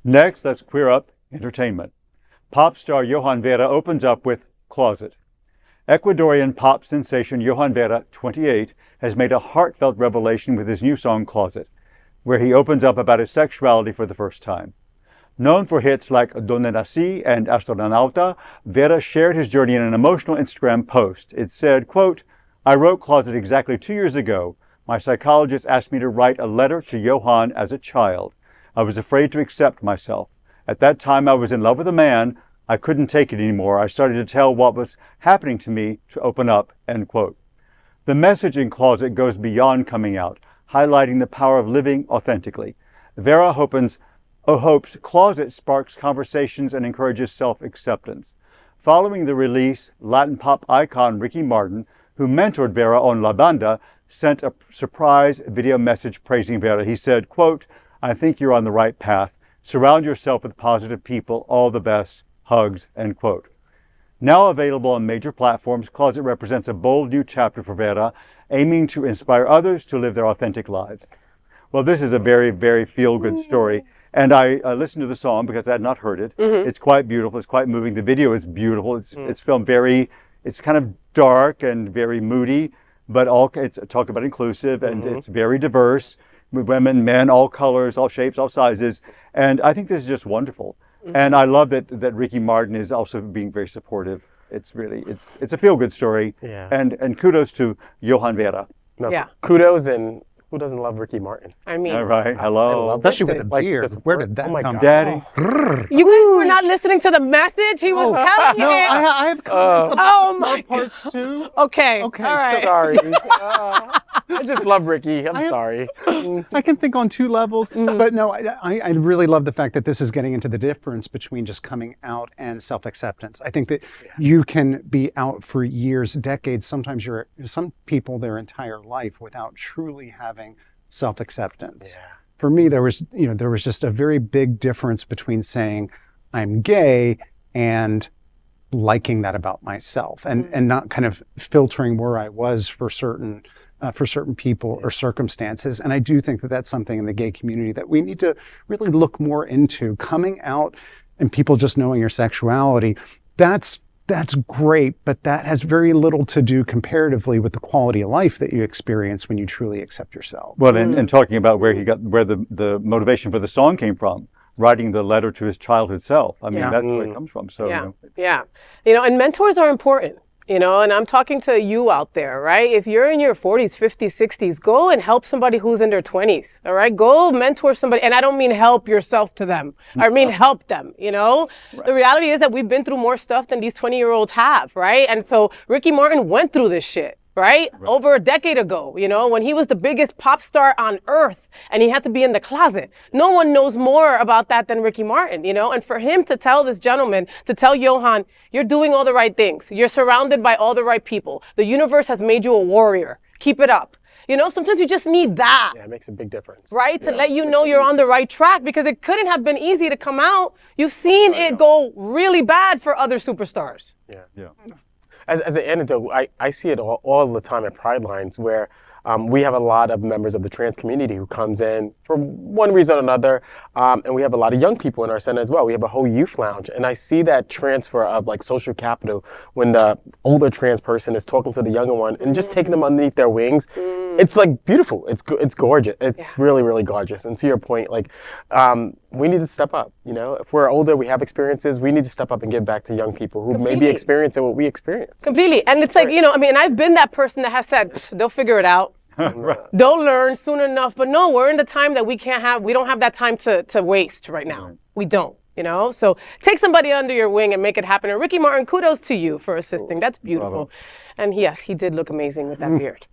Next, let's queer up entertainment. Pop star Johann Vera opens up with Closet. Ecuadorian pop sensation Johann Vera, 28, has made a heartfelt revelation with his new song Closet, where he opens up about his sexuality for the first time. Known for hits like Donde Nací and Astronauta, Vera shared his journey in an emotional Instagram post. It said, quote, "I wrote Closet exactly 2 years ago. My psychologist asked me to write a letter to Johann as a child. I was afraid to accept myself. At that time, I was in love with a man. I couldn't take it anymore. I started to tell what was happening to me to open up," end quote. The message in Closet goes beyond coming out, highlighting the power of living authentically. Vera hopes Closet sparks conversations and encourages self-acceptance. Following the release, Latin pop icon Ricky Martin, who mentored Vera on La Banda, sent a surprise video message praising Vera. He said, quote, "I think you're on the right path. Surround yourself with positive people. All the best. Hugs," end quote. Now available on major platforms, Closet represents a bold new chapter for Vera, aiming to inspire others to live their authentic lives. Well, this is a very, very feel-good story. And I listened to the song because I had not heard it. Mm-hmm. It's quite beautiful. It's quite moving. The video is beautiful. It's filmed it's kind of dark and very moody, but it's talk about inclusive, and it's very diverse. Women, men, all colors, all shapes, all sizes. And I think this is just wonderful. And I love that Ricky Martin is also being very supportive. It's a feel-good story. Yeah. And kudos to Johann Vera. No, yeah. Kudos, and who doesn't love Ricky Martin? I mean, all right, hello. Especially with the beard. Where did that come from? Daddy. You guys were not listening to the message he was telling you. No, I have comments about the parts too. Okay, all right. Sorry. I just love Ricky. I'm sorry. I can think on two levels, but no, I really love the fact that this is getting into the difference between just coming out and self-acceptance. I think that you can be out for years, decades, sometimes some people their entire life without truly having self-acceptance. Yeah. For me, there was just a very big difference between saying I'm gay and liking that about myself, and not kind of filtering where I was for certain people or circumstances. And I do think that that's something in the gay community that we need to really look more into. Coming out and people just knowing your sexuality, that's great, but that has very little to do comparatively with the quality of life that you experience when you truly accept yourself. Well, and talking about where the motivation for the song came from, writing the letter to his childhood self. I mean, that's where it comes from. So, and mentors are important. And I'm talking to you out there, right? If you're in your 40s, 50s, 60s, go and help somebody who's in their 20s, all right? Go mentor somebody. And I don't mean help yourself to them. I mean help them, Right. The reality is that we've been through more stuff than these 20-year-olds have, right? And so Ricky Martin went through this shit. Right? Over a decade ago, when he was the biggest pop star on earth and he had to be in the closet. No one knows more about that than Ricky Martin, and for him to tell this gentleman, to tell Johann, you're doing all the right things. You're surrounded by all the right people. The universe has made you a warrior. Keep it up. Sometimes you just need that. Yeah, it makes a big difference. Right? To let you know you're on the right track, because it couldn't have been easy to come out. You've seen it go really bad for other superstars. Yeah. As an anecdote, I see it all the time at Pride Lines, where we have a lot of members of the trans community who comes in for one reason or another, and we have a lot of young people in our center as well. We have a whole youth lounge, and I see that transfer of social capital when the older trans person is talking to the younger one and just taking them underneath their wings. It's beautiful. It's gorgeous. It's really, really gorgeous. And to your point, we need to step up. If we're older, we have experiences. We need to step up and give back to young people who may be experiencing what we experience. Completely. And it's I've been that person that has said, they'll figure it out. They'll learn soon enough. But no, we're in the time that we don't have that time to waste right now. We don't. So take somebody under your wing and make it happen. And Ricky Martin, kudos to you for assisting. That's beautiful. Bravo. And yes, he did look amazing with that beard.